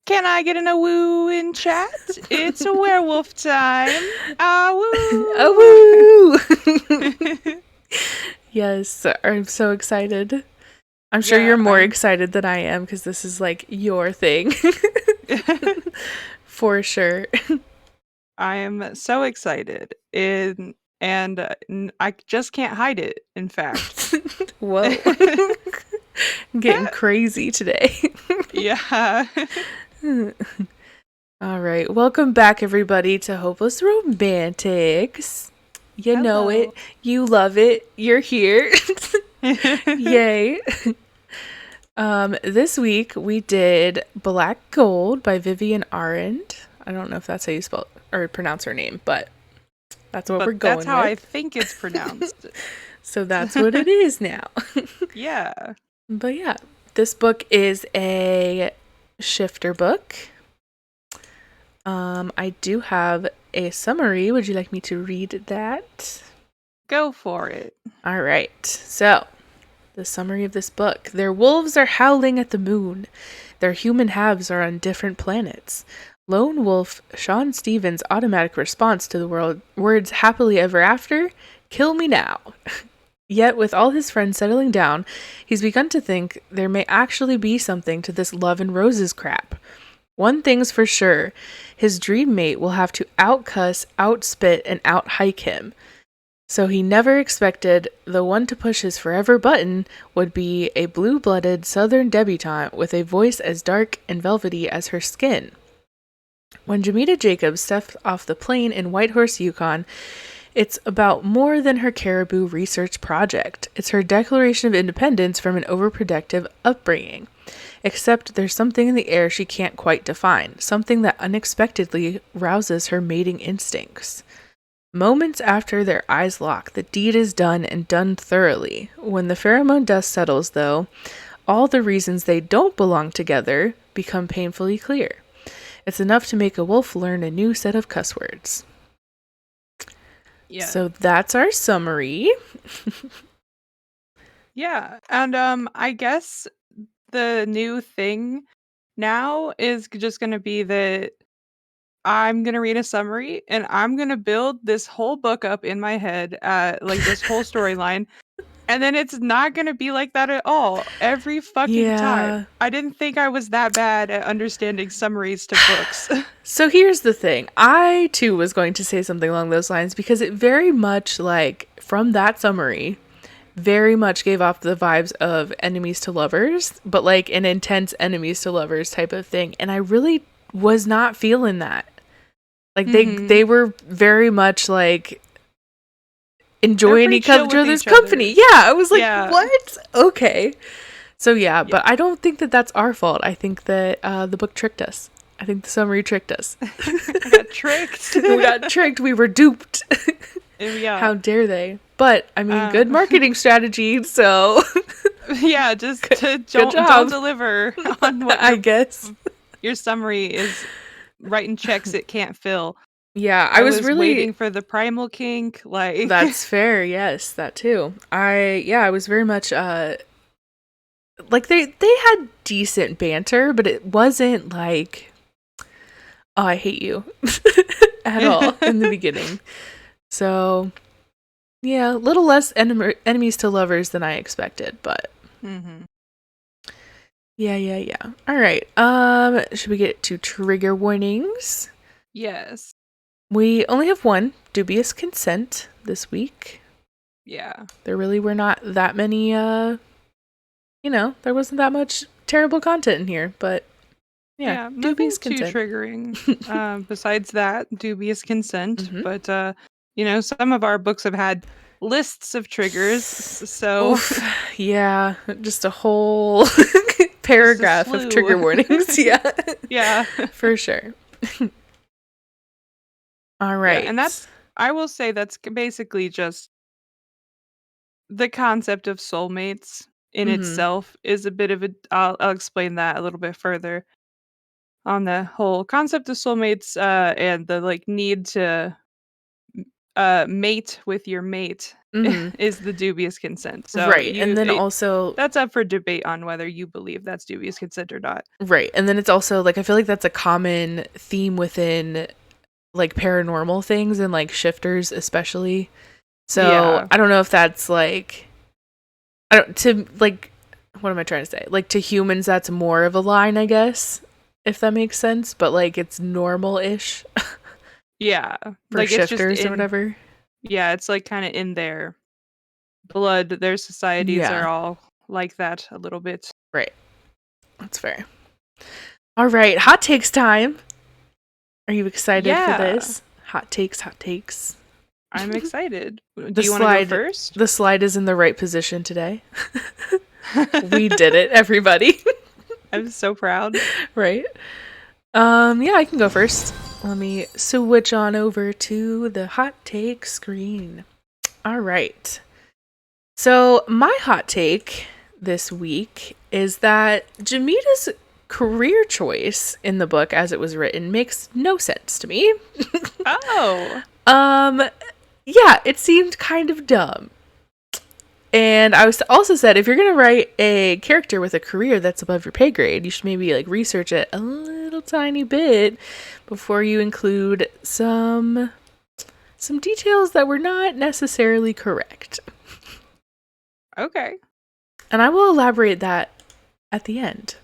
Can I get an a woo in chat? It's a werewolf time. Ah A woo! woo! Yes, I'm so excited. I'm sure Yeah, you're more excited than I am because this is like your thing. For sure. I am so excited. And I just can't hide it, in fact. Whoa. I'm getting crazy today. Yeah. All right. Welcome back, everybody, to Hopeless Romantics. You know Hello. it. You love it. You're here. Yay. This week we did Black Gold by Vivian Arend. I don't know if that's how you spell or pronounce her name, but that's what we're going That's how with. I think it's pronounced. So that's what it is now. Yeah. But yeah, this book is a shifter book. I do have a summary. Would you like me to read that? Go for it. All right. So, the summary of this book. Their wolves are howling at the moon. Their human halves are on different planets. Lone wolf Sean Stevens' automatic response to the words happily ever after, kill me now. Yet, with all his friends settling down, he's begun to think there may actually be something to this love and roses crap. One thing's for sure, his dream mate will have to outcuss, outspit, and outhike him. So he never expected the one to push his forever button would be a blue-blooded southern debutante with a voice as dark and velvety as her skin. When Jamita Jacobs stepped off the plane in Whitehorse, Yukon, it's about more than her caribou research project. It's her declaration of independence from an overprotective upbringing. Except there's something in the air she can't quite define, something that unexpectedly rouses her mating instincts. Moments after their eyes lock, the deed is done and done thoroughly. When the pheromone dust settles, though, all the reasons they don't belong together become painfully clear. It's enough to make a wolf learn a new set of cuss words. Yeah. So that's our summary. Yeah, and I guess the new thing now is just going to be that I'm going to read a summary and I'm going to build this whole book up in my head, like this whole storyline. And then it's not going to be like that at all every fucking time. I didn't think I was that bad at understanding summaries to books. So here's the thing. I too was going to say something along those lines because it very much, like, from that summary, very much gave off the vibes of enemies to lovers, but like an intense enemies to lovers type of thing. And I really was not feeling that. Like they were very much like enjoying each other's company. Yeah, I was like, what? Okay. So yeah, but I don't think that that's our fault. I think that the book tricked us. I think the summary tricked us. We got tricked. We got tricked. We were duped. Yeah. How dare they? But I mean, good marketing strategy. So yeah, just don't deliver on what I guess your summary is. Writing checks it can't fill. Yeah, I was really waiting for the primal kink. Like that's fair. Yes, that too. I was very much like they had decent banter, but it wasn't like, oh, I hate you at all in the beginning. So yeah, a little less enemies to lovers than I expected, but yeah. All right. Should we get to trigger warnings? Yes. We only have one, dubious consent, this week. Yeah. There really were not that many, there wasn't that much terrible content in here, but yeah dubious consent. Too triggering. Besides that, dubious consent. But, some of our books have had lists of triggers, so... yeah, just a whole paragraph of trigger warnings. Yeah. Yeah. For sure. All right. Yeah, and I will say that's basically just the concept of soulmates in itself is a bit of I'll explain that a little bit further on the whole concept of soulmates and the like need to mate with your mate Mhm. is the dubious consent. So Right, and then also that's up for debate on whether you believe that's dubious consent or not. right, and then it's also, like, I feel like that's a common theme within, like, paranormal things and, like, shifters especially. So, Yeah. I don't know if that's, like I don't to, like what am I trying to say? Like, to humans, that's more of a line, I guess, if that makes sense, but, like, it's normal-ish Yeah. for Like, it's just shifters or in whatever. yeah, it's, like, kinda in their blood. Their societies are Yeah, all like that a little bit. right. That's fair. Alright, hot takes time. Are you excited for Yeah. this? Hot takes, hot takes. I'm excited. Do The you wanna go slide first? the slide is in the right position today. We did it, everybody. I'm so proud. Right? Yeah, I can go first. Let me switch on over to the hot take screen. All right. So, my hot take this week is that Jamita's career choice in the book as it was written makes no sense to me. Oh. Um, yeah, it seemed kind of dumb. And I was also said if you're gonna write a character with a career that's above your pay grade, you should maybe like research it a little tiny bit before you include some details that were not necessarily correct. Okay. And I will elaborate that at the end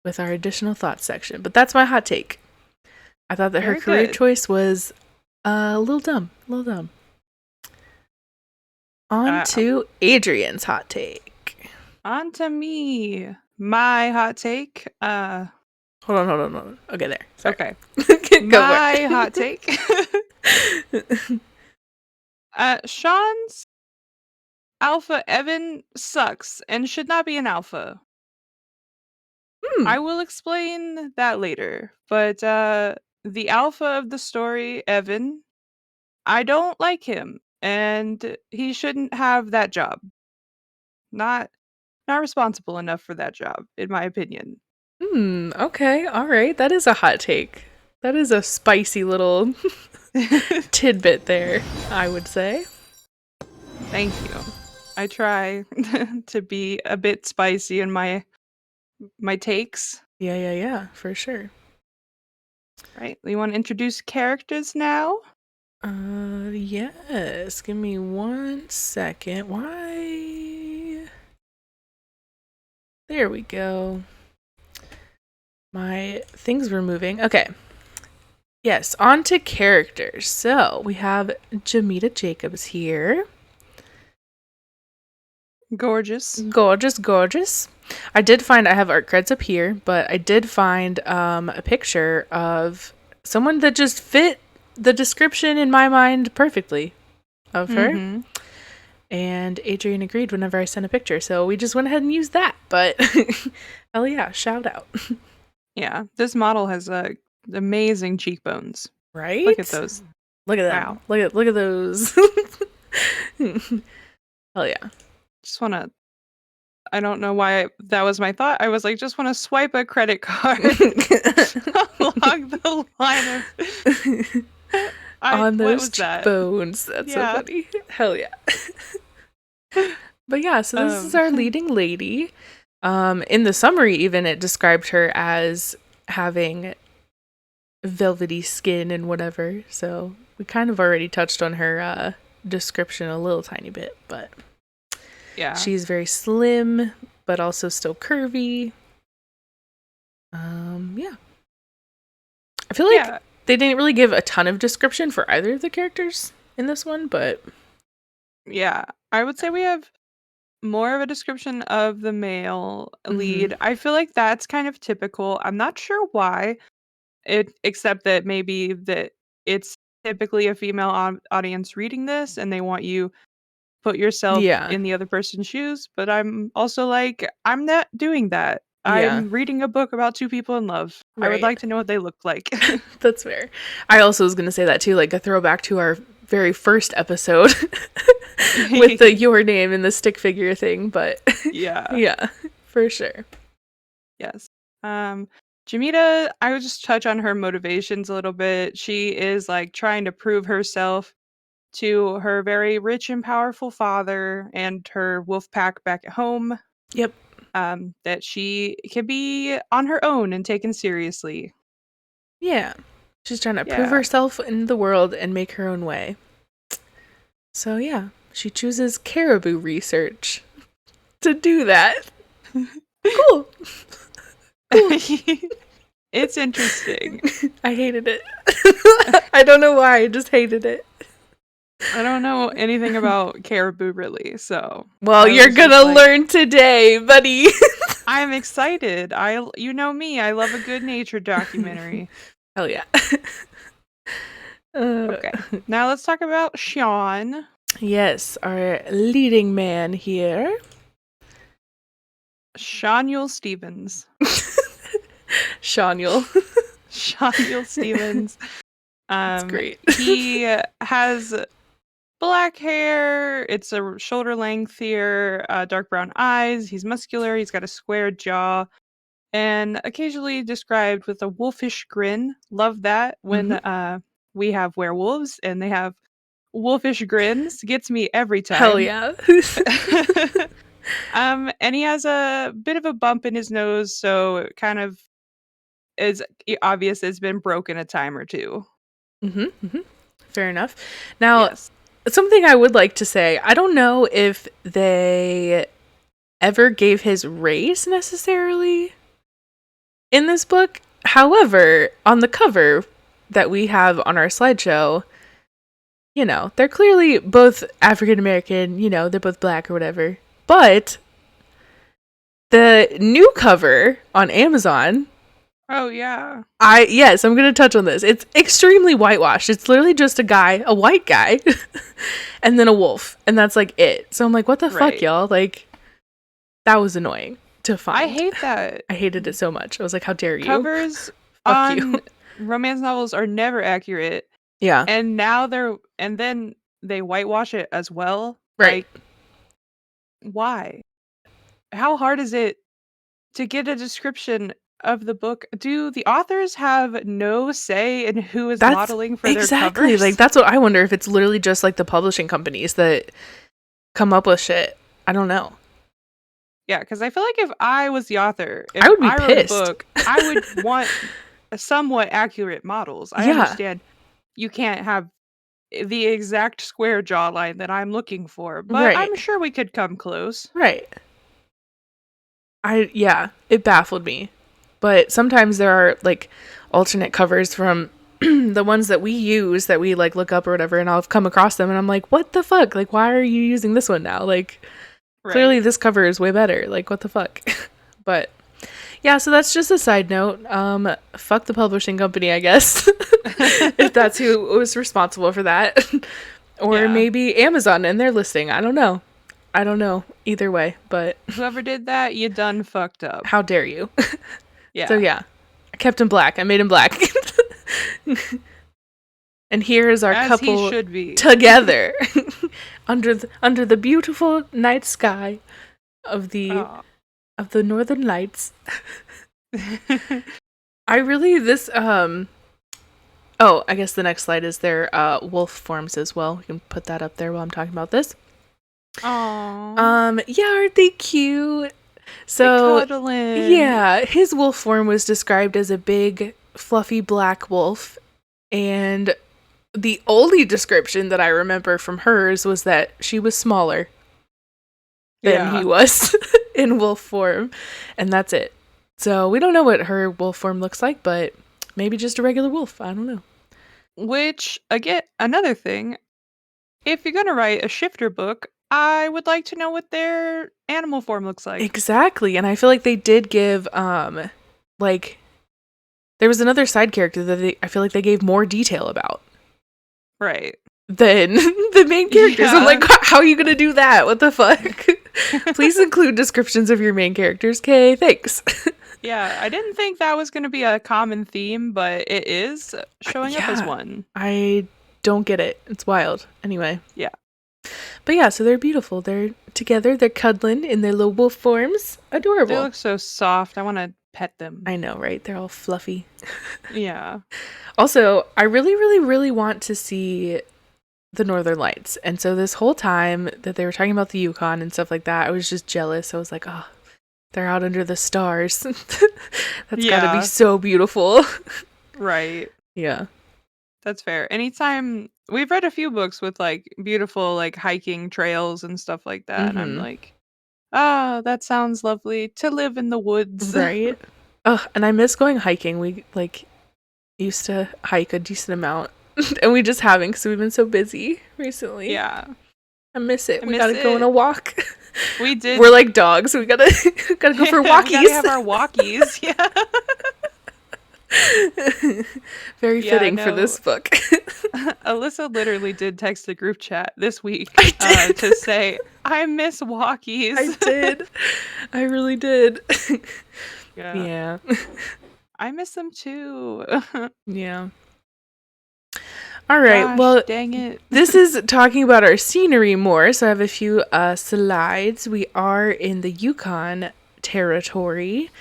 with our additional thoughts section. But that's my hot take. I thought that her Very career good. choice was a little dumb. A little dumb. On Uh, to Adrian's hot take. On to me. My hot take. Hold on, hold on, hold on. Okay, there. Sorry. Okay. Go for My hot it. take. Sean's alpha Evan sucks and should not be an alpha. Hmm. I will explain that later. But the alpha of the story, Evan, I don't like him and he shouldn't have that job. Not not responsible enough for that job, in my opinion. Okay. All right. That is a hot take. That is a spicy little tidbit there, I would say. Thank you. I try to be a bit spicy in my takes. Yeah, yeah, yeah, for sure. Right? We want to introduce characters now. Yes. Give me 1 second. Why? There we go. My things were moving. Okay. Yes, on to characters. So we have Jamita Jacobs here. Gorgeous. Gorgeous, gorgeous. I have art creds up here, but I did find a picture of someone that just fit the description in my mind perfectly of her. Mm-hmm. And Adrian agreed whenever I sent a picture, so we just went ahead and used that. But hell yeah, shout out. Yeah, this model has amazing cheekbones. Right? Look at those. Look at them. Wow. Look at those. Hell yeah. Just want to I don't know why that was my thought. I was like, just want to swipe a credit card along the line of. On What those was that? cheekbones. That's so Yeah. funny. Hell yeah. But yeah, so this is our leading lady. In the summary, even it described her as having velvety skin and whatever. So we kind of already touched on her description a little tiny bit, but Yeah. she's very slim, but also still curvy. Yeah. I feel like they didn't really give a ton of description for either of the characters in this one, but Yeah. I would say we have more of a description of the male lead. I feel like that's kind of typical. I'm not sure why, except that maybe that it's typically a female audience reading this and they want you put yourself yeah. in the other person's shoes, but I'm also like, I'm not doing that. Yeah. I'm reading a book about two people in love. I would Right. like to know what they look like. That's fair. I also was going to say that too, like a throwback to our very first episode with the your name and the stick figure thing, but Yeah. yeah, for sure. Yes. Jamita, I would just touch on her motivations a little bit. She is like trying to prove herself to her very rich and powerful father and her wolf pack back at home. Yep. That she can be on her own and taken seriously. Yeah. She's trying to prove Yeah. herself in the world and make her own way. So yeah, she chooses caribou research to do that. Cool. It's interesting. I hated it. I don't know why, I just hated it. I don't know anything about caribou really, so. Well, you're gonna learn today, buddy. I'm excited. You know me, I love a good nature documentary. Hell yeah. Okay, now let's talk about Sean. Yes, our leading man here. Sean Stevens. Sean Stevens. That's great. He has black hair. It's a shoulder length here. Dark brown eyes. He's muscular. He's got a square jaw, and occasionally described with a wolfish grin. Love that when we have werewolves and they have wolfish grins. Gets me every time. Hell yeah. And he has a bit of a bump in his nose, so it kind of is obvious it's been broken a time or two. Fair enough. Now, something I would like to say, I don't know if they ever gave his race necessarily in this book. However, on the cover that we have on our slideshow, you know, they're clearly both African American, you know, they're both black or whatever. But the new cover on Amazon. Oh, yeah. Yes, I'm going to touch on this. It's extremely whitewashed. It's literally just a white guy, and then a wolf. And that's like it. So I'm like, what the fuck, y'all? Like, that was annoying to find. I hate that. I hated it so much. I was like, how dare you? Covers on romance novels are never accurate. Yeah. And now then they whitewash it as well. Right. Like, why? How hard is it to get a description of the book? Do the authors have no say in who is modeling for their covers? Like, that's what I wonder, if it's literally just like the publishing companies that come up with shit. I don't know. Yeah, because I feel like if I was the author, if I would be wrote pissed. a book, I would want somewhat accurate models. I understand you can't have the exact square jawline that I'm looking for, but I'm sure we could come close. Right. It baffled me. But sometimes there are like alternate covers from the ones that we use that we like look up or whatever, and I'll come across them and I'm like, what the fuck? Like, why are you using this one now? Like, clearly this cover is way better. Like, what the fuck? But yeah, so that's just a side note. Fuck the publishing company, I guess. If that's who was responsible for that. Or maybe Amazon and their listing. I don't know. Either way, but whoever did that, you done fucked up. How dare you? Yeah. So yeah, I kept him black. I made him black. And here is our couple together under the beautiful night sky of the Northern Lights. I guess the next slide is their wolf forms as well. We can put that up there while I'm talking about this. Aww. Yeah, aren't they cute? So yeah, his wolf form was described as a big, fluffy black wolf, and the only description that I remember from hers was that she was smaller than he was in wolf form, and that's it. So we don't know what her wolf form looks like, but maybe just a regular wolf. I don't know. Which, again, another thing, if you're gonna write a shifter book, I would like to know what their animal form looks like. Exactly, and I feel like they did give, like, there was another side character that I feel like they gave more detail about. Right. Than the main characters. I'm like, how are you gonna do that? What the fuck? Please include descriptions of your main characters. Okay, thanks. Yeah, I didn't think that was gonna be a common theme, but it is showing up as one. I don't get it. It's wild. Anyway. Yeah. But yeah, so they're beautiful. They're together. They're cuddling in their little wolf forms. Adorable. They look so soft. I want to pet them. I know, right? They're all fluffy. Yeah. Also, I really, really, really want to see the Northern Lights. And so this whole time that they were talking about the Yukon and stuff like that, I was just jealous. I was like, oh, they're out under the stars. That's gotta be so beautiful. Right. Yeah. That's fair. Anytime we've read a few books with like beautiful like hiking trails and stuff like that, and I'm like, oh, that sounds lovely to live in the woods. Right. Oh, and I miss going hiking. We like used to hike a decent amount, and we just haven't because we've been so busy recently. Yeah. I miss it. We gotta go on a walk. We did. We're like dogs. We gotta go for walkies. We gotta have our walkies. Yeah. Very fitting for this book. Alyssa literally did text the group chat this week to say, I miss walkies. I did. I really did. Yeah. I miss them too. Yeah. All right. Gosh, well, dang it. This is talking about our scenery more. So I have a few slides. We are in the Yukon territory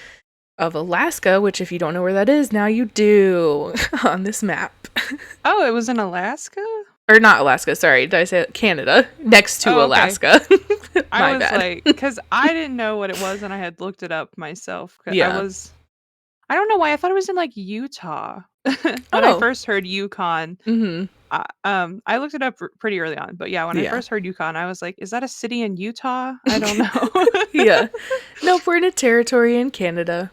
of Alaska, which if you don't know where that is, now you do on this map. Oh, it was in Alaska? Or not Alaska, sorry. Did I say Canada? Next to Alaska. I was like, because I didn't know what it was and I had looked it up myself. Yeah. I don't know why. I thought it was in like Utah. When I first heard Yukon, I looked it up pretty early on. But yeah, when I first heard Yukon, I was like, is that a city in Utah? I don't know. Yeah. Nope, we're in a territory in Canada.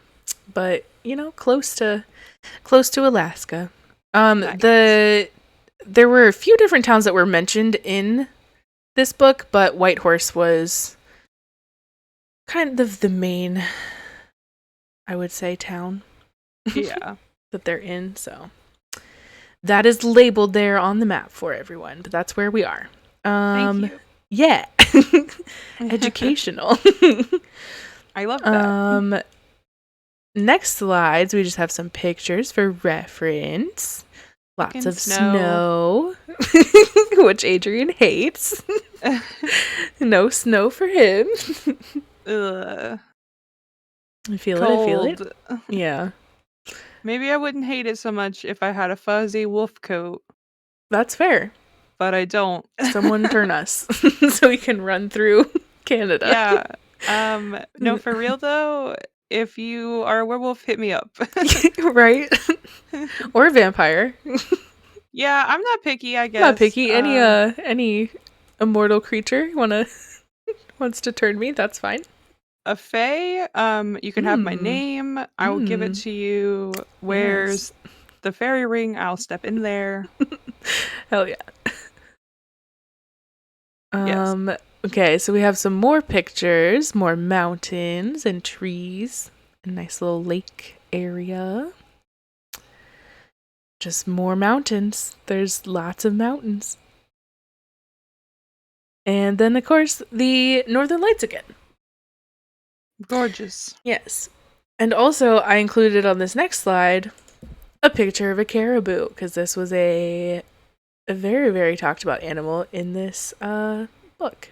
But, you know, close to Alaska. Nice. There were a few different towns that were mentioned in this book, but Whitehorse was kind of the main, I would say, town. Yeah. That they're in, so that is labeled there on the map for everyone, but that's where we are. Thank you. Yeah. Educational. I love that. Next slides, we just have some pictures for reference. Lots of snow. Which Adrian hates. No snow for him. Ugh. I feel it. Yeah. Maybe I wouldn't hate it so much if I had a fuzzy wolf coat. That's fair. But I don't. Someone turn us so we can run through Canada. Yeah. No, for real though, if you are a werewolf, hit me up. Right? Or a vampire. Yeah, I'm not picky, I guess. Not picky. Any immortal creature wants to turn me, that's fine. A fae, you can have my name. I will give it to you. Where's the fairy ring? I'll step in there. Hell yeah. Yes. Okay, so we have some more pictures, more mountains and trees, a nice little lake area. Just more mountains. There's lots of mountains. And then, of course, the Northern Lights again. Gorgeous. Yes. And also, I included on this next slide a picture of a caribou, because this was a very, very talked about animal in this book.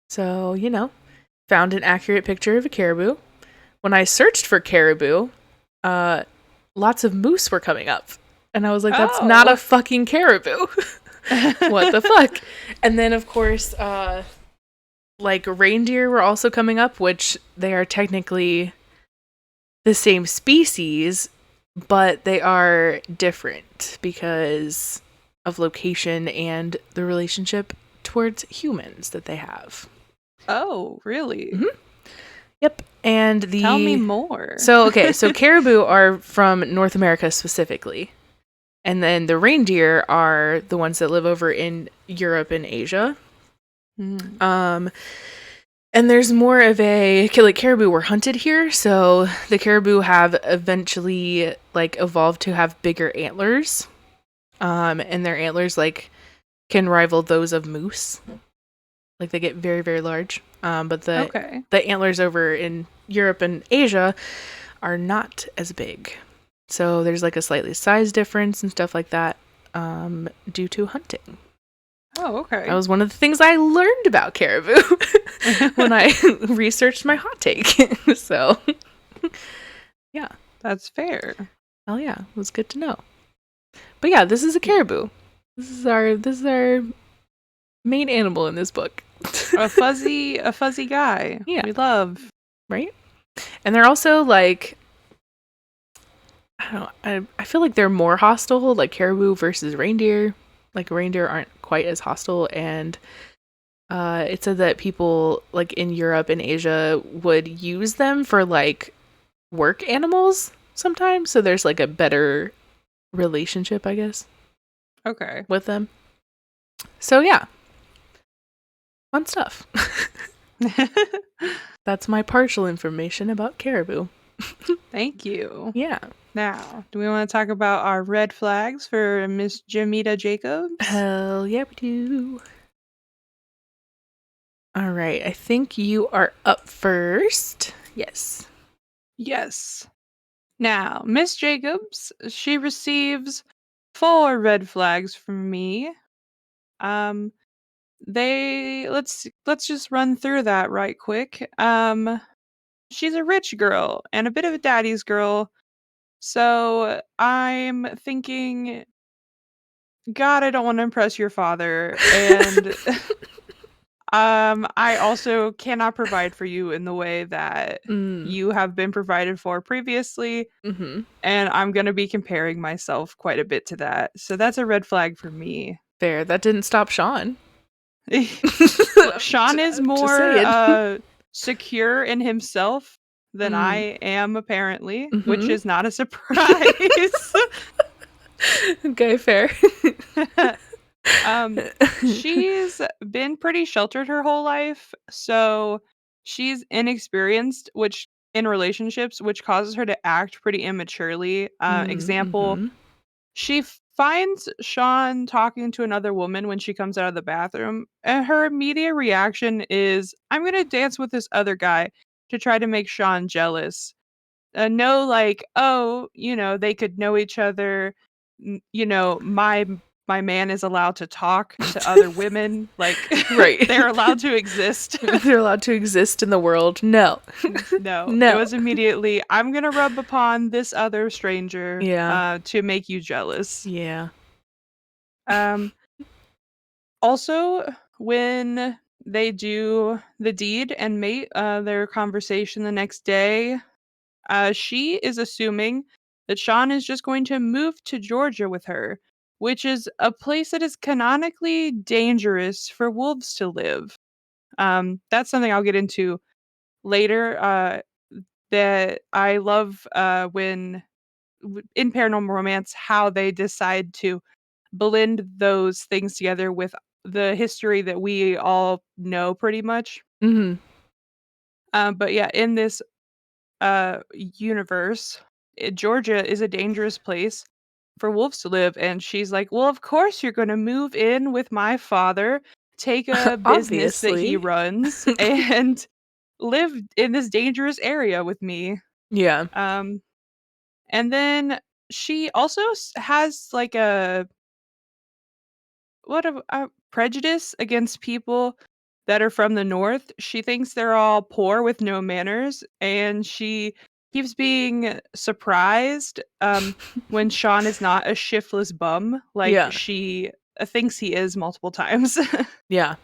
So, you know, found an accurate picture of a caribou. When I searched for caribou, lots of moose were coming up. And I was like, that's not a fucking caribou. What the fuck? And then, of course, like reindeer were also coming up, which they are technically the same species, but they are different because of location and the relationship towards humans that they have. Oh, really? Mm-hmm. Yep. And tell me more. So caribou are from North America specifically. And then the reindeer are the ones that live over in Europe and Asia. And there's more of like caribou were hunted here, so the caribou have eventually like evolved to have bigger antlers. And their antlers like can rival those of moose. Like they get very, very large. But the antlers over in Europe and Asia are not as big. So there's like a slightly size difference and stuff like that due to hunting. Oh, okay. That was one of the things I learned about caribou when I researched my hot take. So, yeah. That's fair. Oh, yeah. It was good to know. But yeah, this is a caribou. This is our main animal in this book. A fuzzy guy. Yeah. We love. Right? And they're also like, I don't know, I feel like they're more hostile, like caribou versus reindeer. Like reindeer aren't quite as hostile, and it said that people like in Europe and Asia would use them for like work animals sometimes. So there's like a better relationship, I guess, Okay. with them. So yeah, fun stuff. That's my partial information about caribou. Thank you. Yeah. Now, do we want to talk about our red flags for Miss Jamita Jacobs? Hell yeah, we do. All right, I think you are up first. Yes. Yes. Now, Miss Jacobs, she receives 4 red flags from me. Um, let's just run through that right quick. She's a rich girl and a bit of a daddy's girl. So I'm thinking, God, I don't want to impress your father. And I also cannot provide for you in the way that you have been provided for previously. Mm-hmm. And I'm going to be comparing myself quite a bit to that. So that's a red flag for me. Fair. That didn't stop Sean. Well, Sean is Just more saying. secure in himself than I am, apparently, which Mm-hmm. is not a surprise. Okay, fair. She's been pretty sheltered her whole life, so she's inexperienced, which in relationships, which causes her to act pretty immaturely. Example, Mm-hmm. she finds Sean talking to another woman when she comes out of the bathroom, and her immediate reaction is, I'm going to dance with this other guy to try to make Sean jealous. No, like, oh, they could know each other. My man is allowed to talk to other women. Like, Right. they're allowed to exist. They're allowed to exist in the world. No. No, it No. was immediately, I'm going to rub upon this other stranger Yeah. to make you jealous. Yeah. Um, Also, when they do the deed and mate their conversation the next day, she is assuming that Sean is just going to move to Georgia with her, which is a place that is canonically dangerous for wolves to live. That's something I'll get into later. That I love when in paranormal romance how they decide to blend those things together with the history that we all know pretty much. Mm-hmm. But yeah, in this universe, Georgia is a dangerous place for wolves to live. And she's like, well, of course you're going to move in with my father, take a business that he Obviously. runs, and live in this dangerous area with me. Yeah. Um, and then she also has like a prejudice against people that are from the north. She thinks they're all poor with no manners, and she keeps being surprised when Sean is not a shiftless bum like Yeah. she thinks he is multiple times. Yeah.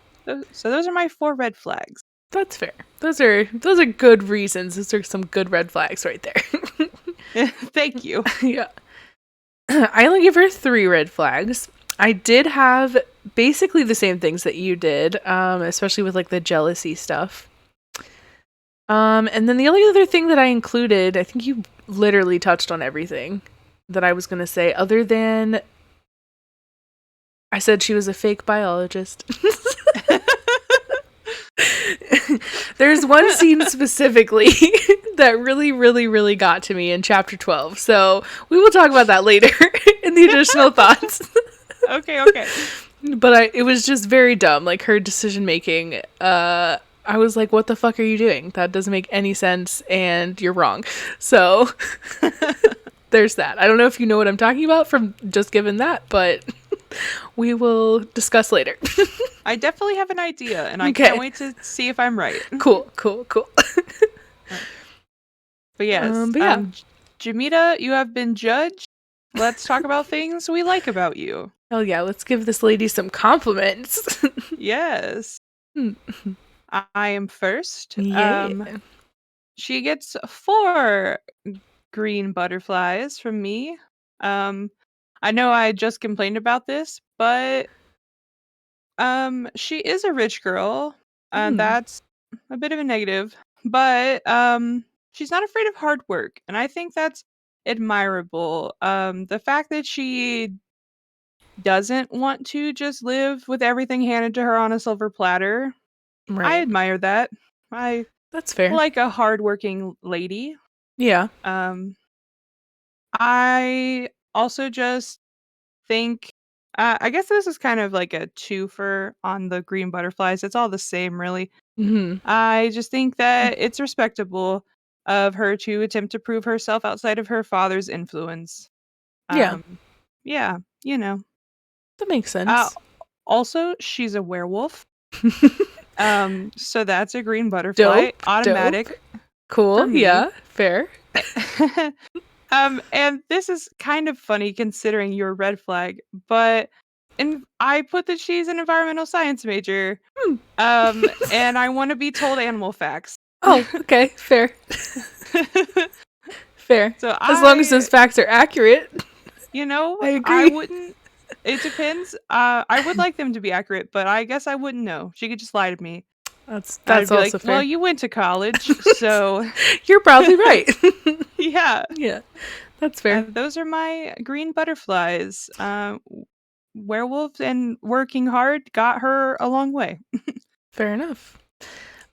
So those are my 4 red flags. That's fair. Those are good reasons. Those are some good red flags right there. Thank you. Yeah. I only give her 3 red flags. I did have basically the same things that you did, especially with like the jealousy stuff. And then the only other thing that I included, I think you literally touched on everything that I was going to say, other than I said she was a fake biologist. There's one scene specifically that really, really, really got to me in chapter 12. So we will talk about that later in the additional thoughts. Okay. But it was just very dumb. Like her decision making, I was like, what the fuck are you doing? That doesn't make any sense and you're wrong. So there's that. I don't know if you know what I'm talking about from just given that, but we will discuss later. I definitely have an idea, and I can't wait to see if I'm right. Cool. But yes, yeah. Jamita, you have been judged. Let's talk about things we like about you. Hell yeah, let's give this lady some compliments. Yes. I am first. Yeah. She gets 4 green butterflies from me. I know I just complained about this, but she is a rich girl. Mm, That's a bit of a negative, but she's not afraid of hard work, and I think that's admirable. The fact that she doesn't want to just live with everything handed to her on a silver platter, I right. admire that. I That's fair. like a hardworking lady. Yeah. Um, I also just think I guess this is kind of like a twofer on the green butterflies. It's all the same, really. Hmm. I just think that it's respectable of her to attempt to prove herself outside of her father's influence. Yeah, Um, yeah, you know. that makes Uh, sense. Also, she's a werewolf. So that's a green butterfly, Dope. Dope. automatic for Cool. me. Yeah. Fair. And this is kind of funny considering your red flag, but I put that she's an environmental science major. Hmm. And I want to be told animal facts. Oh, okay. Fair. Fair. So As long as those facts are accurate, I I agree. wouldn't. It depends. I would like them to be accurate, but I guess I wouldn't know. She could just lie to me. That's I'd be also like, "Well, fair. you went to college, so You're probably right. yeah." Yeah, that's fair. Those are my green butterflies. Werewolves and working hard got her a long way. Fair enough.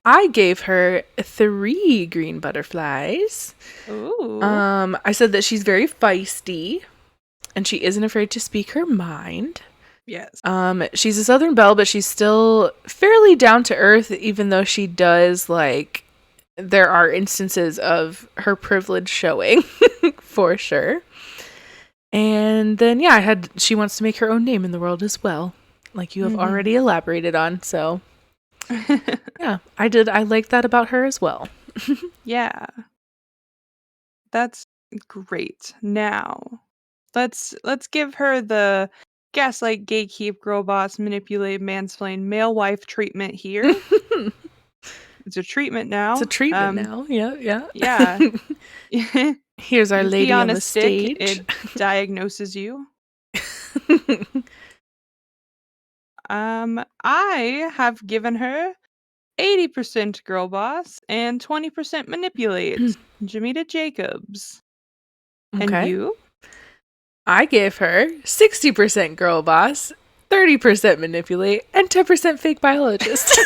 I gave her 3 green butterflies. Ooh. I said that she's very feisty and she isn't afraid to speak her mind. Yes. She's a Southern belle, but she's still fairly down to earth, even though she does there are instances of her privilege showing for sure. And then yeah, she wants to make her own name in the world as well, like you have already elaborated on. So yeah, I like that about her as well. Yeah. That's great. Now, let's give her the gaslight, gatekeep, girl boss, manipulate, mansplain, male wife treatment here. It's a treatment It's a now. treatment now. Yeah, yeah. Yeah. Here's our You pee lady on on a the stick, stage. it diagnoses you. I have given her 80% girl boss and 20% manipulate. Jamita Jacobs. And Okay. you? I gave her 60% girl boss, 30% manipulate, and 10% fake biologist.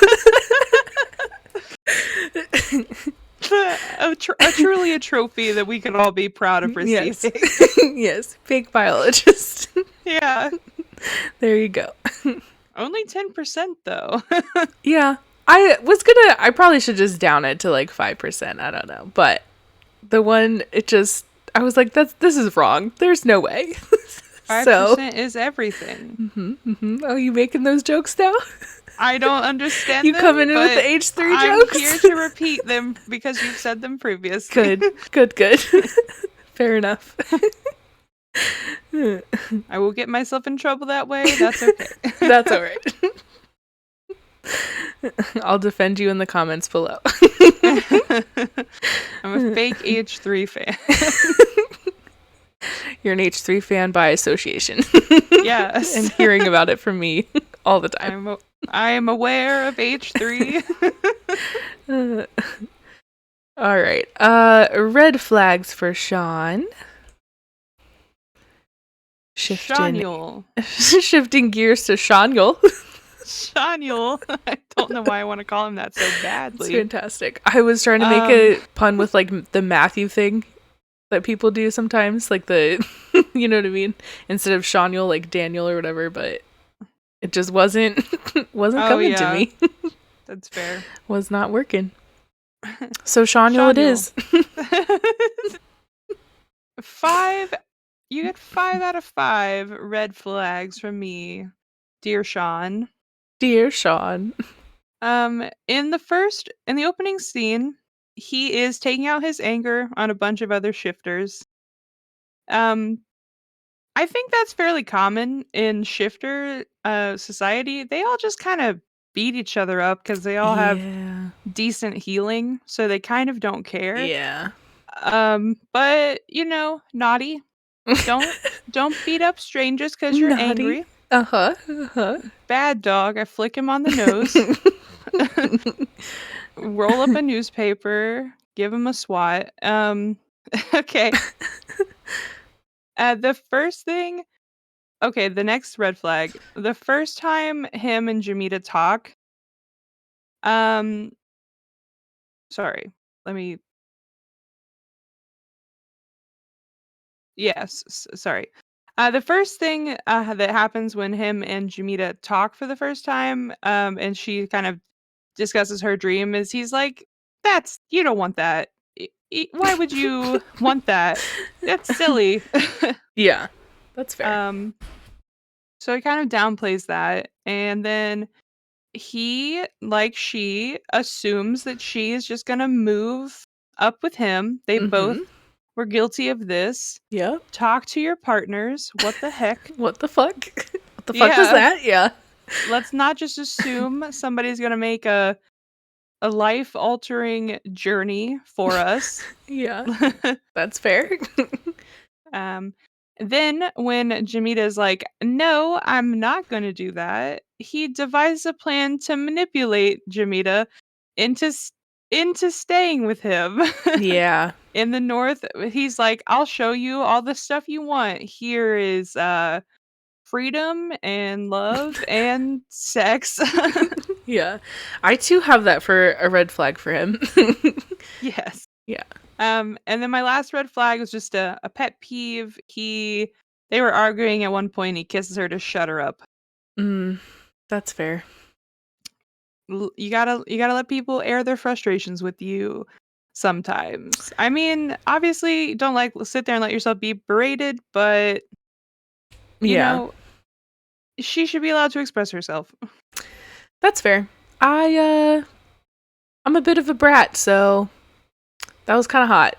Truly a trophy that we can all be proud of Yes. receiving. Yes, fake biologist. Yeah. There you go. Only 10% though. Yeah. I probably should just down it to like 5%. I don't know. But the one, I was like, this is wrong. There's no way. So, 5% is everything. oh, you making those jokes now? I don't understand You them, coming in with the but H3 I'm jokes? here to repeat them because you've said them previously. Good. Fair enough. I will get myself in trouble that way. That's okay. That's all right. I'll defend you in the comments below. I'm a fake H3 fan. You're an H3 fan by association. Yes. And hearing about it from me all the time. I am aware of H3. All right. Red flags for Sean. Shaniel. Shifting gears to Shaniel. Shaniel. I don't know why I want to call him that so badly. It's fantastic. I was trying to make a pun with like the Matthew thing that people do sometimes, like the, you know what I mean? Instead of Shaniel, like Daniel or whatever, but it just wasn't coming to me. That's fair. Was not working. So Shaniel it is. 5. You get 5 out of 5 red flags from me, dear Sean. Dear Sean. In the opening scene, he is taking out his anger on a bunch of other shifters. I I think that's fairly common in shifter society. They all just kind of beat each other up because they all have Yeah. decent healing, so they kind of don't care. Yeah. But naughty. Don't beat up strangers because you're Naughty. angry. Uh-huh. Uh-huh. Bad dog. I flick him on the nose. Roll up a newspaper. Give him a swat. Okay. The first thing. Okay, the next red flag. The first time him and Jamita talk. Um. Sorry. Let me. Yes. Sorry. The first thing that happens when him and Jamita talk for the first time, and she kind of discusses her dream, is he's like, "That's you don't want that. Why would you want that? That's silly." Yeah. That's fair. So he kind of downplays that, and then he, like she, assumes that she is just gonna move up with him. They both Mm-hmm. were guilty of this. Yep. Talk to your partners. What the heck? What the fuck? What the fuck was Yeah. that? Yeah. Let's not just assume somebody's gonna make a life altering journey for us. Yeah. That's fair. um then when Jamita's like, "No, I'm not going to do that," he devises a plan to manipulate Jamita into into staying with him. Yeah. In the north, he's like, "I'll show you all the stuff you want. Here is freedom and love and sex." Yeah. I too have that for a red flag for him. Yes. Yeah. And then my last red flag was just a pet peeve. They were arguing at one point. He kisses her to shut her up. That's fair. You gotta let people air their frustrations with you sometimes. I mean, obviously, don't like sit there and let yourself be berated, but you Yeah. know, she should be allowed to express herself. That's fair. I'm a bit of a brat, so that was kind of hot.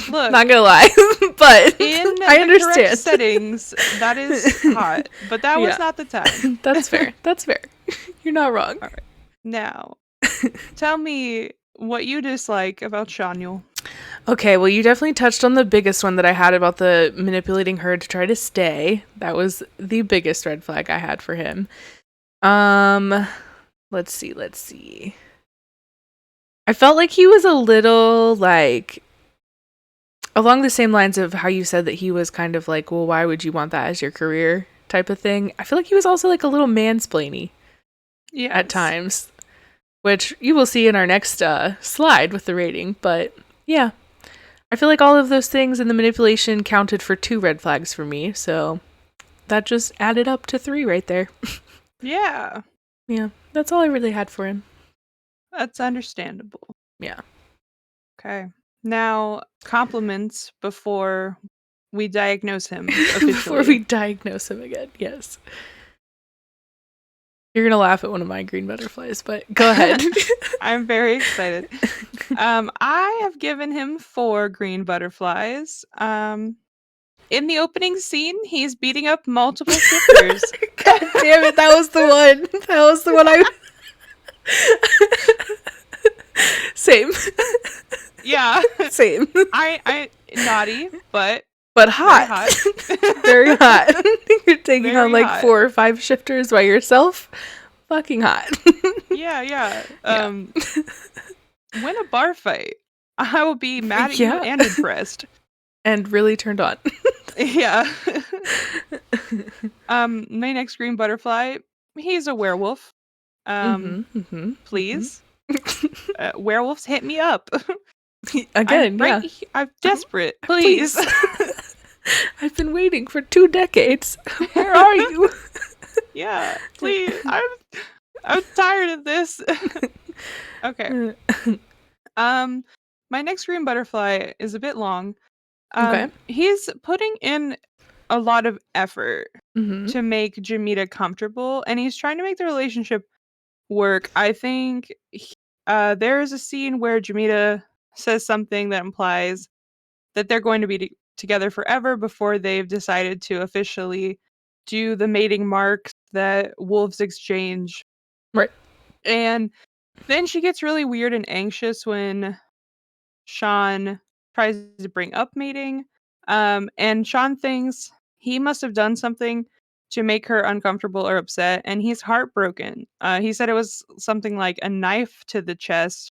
Look, Not gonna lie, but in I the understand. correct settings, that is hot, but that was Yeah. not the time. That's fair. That's fair. You're not wrong. All right. Now, tell me what you dislike about Shanyul. Okay, well, you definitely touched on the biggest one that I had about the manipulating her to try to stay. That was the biggest red flag I had for him. Let's see. I felt like he was a little like along the same lines of how you said that he was kind of like, well, why would you want that as your career type of thing. I feel like he was also like a little mansplainy at times, which you will see in our next slide with the rating. But yeah, I feel like all of those things and the manipulation counted for 2 red flags for me. So that just added up to 3 right there. Yeah. Yeah, that's all I really had for him. That's understandable. Yeah. Okay. Now, compliments before we diagnose him officially. Before we diagnose him again, yes. You're going to laugh at one of my green butterflies, but go ahead. I'm very excited. I have given him 4 green butterflies. In the opening scene, he's beating up multiple shifters. God damn it, that was the one. That was the one I... Same. Yeah. Same. I naughty, but hot. Very hot. Very hot. You're taking Very on like hot. 4 or 5 shifters by yourself. Fucking hot. Yeah. Win a bar fight. I will be mad at you and impressed. And really turned on. Yeah. My next green butterfly, he's a werewolf. Please. Werewolves hit me up. Again, I'm desperate. Please. I've been waiting for 2 decades. Where are you? Yeah, please. I'm tired of this. Okay. My next green butterfly is a bit long. Okay. He's putting in a lot of effort Mm-hmm. to make Jamita comfortable, and he's trying to make the relationship work. I think there is a scene where Jamita says something that implies that they're going to be together forever before they've decided to officially do the mating marks that wolves exchange. Right. And then she gets really weird and anxious when Sean tries to bring up mating. And Sean thinks he must have done something to make her uncomfortable or upset, and he's heartbroken. He said it was something like a knife to the chest,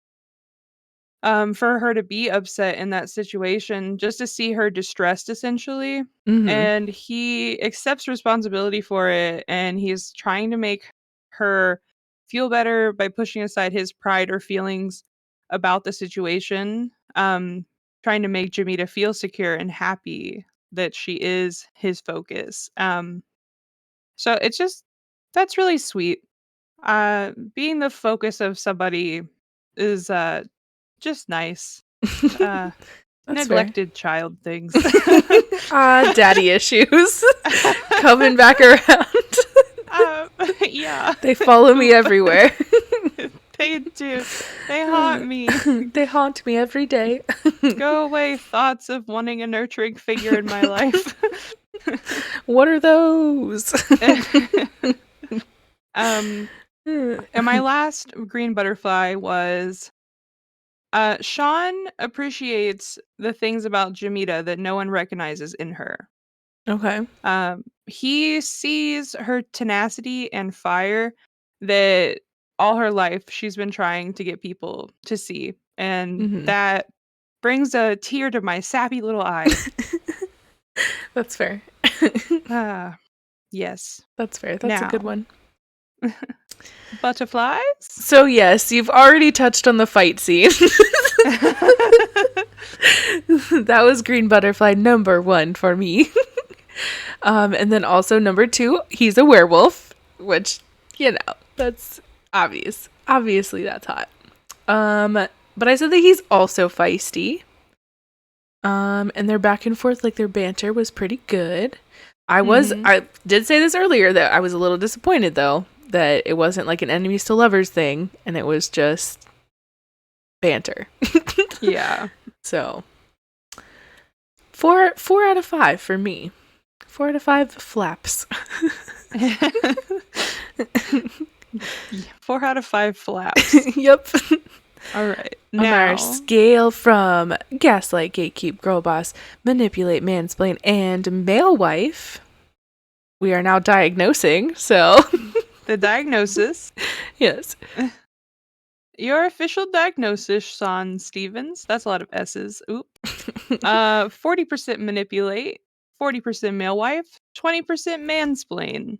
for her to be upset in that situation, just to see her distressed, essentially. Mm-hmm. And he accepts responsibility for it, and he's trying to make her feel better by pushing aside his pride or feelings about the situation, trying to make Jamita feel secure and happy that she is his focus. So it's just that's really sweet. Being the focus of somebody is just nice. Uh, That's fair. Neglected child things. Daddy issues coming back around. Yeah. They follow me everywhere. They do. They haunt me. They haunt me every day. Go away, thoughts of wanting a nurturing figure in my life. What are those? And my last green butterfly was Sean appreciates the things about Jamita that no one recognizes in her. Okay. He sees her tenacity and fire that all her life she's been trying to get people to see. And Mm-hmm. that brings a tear to my sappy little eye. That's fair. Yes. That's fair. That's a good one. Butterflies? So yes, you've already touched on the fight scene. That was green butterfly number 1 for me. And then also number 2, he's a werewolf, which, that's obvious. Obviously that's hot. But I said that he's also feisty. And their back and forth, like their banter was pretty good. I did say this earlier that I was a little disappointed though, that it wasn't like an enemies to lovers thing and it was just banter. Yeah. So 4 out of 5 for me. 4 out of 5 flaps. 4 out of 5 flaps. Yep. All right. On our scale from gaslight, gatekeep, girl boss, manipulate, mansplain, and male wife, we are now diagnosing, so... The diagnosis. Yes. Your official diagnosis, Sean Stevens. That's a lot of S's. Oop. 40% manipulate, 40% male wife, 20% mansplain.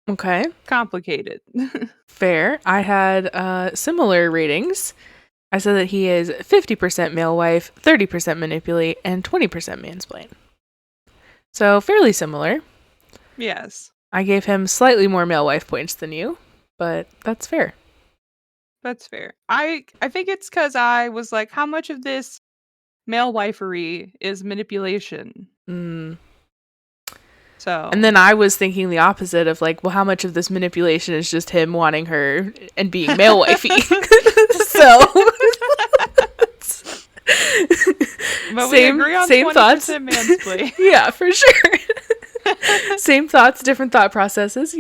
Okay. Complicated. Fair. I had similar ratings. I said that he is 50% male wife, 30% manipulate, and 20% mansplain. So fairly similar. Yes. I gave him slightly more male wife points than you, but that's fair. That's fair. I think it's because I was like, how much of this male wifery is manipulation? So. And then I was thinking the opposite of like, well, how much of this manipulation is just him wanting her and being male wifey? So. But we agree on same 20% thoughts. mansplain. Yeah, for sure. Same thoughts, different thought processes,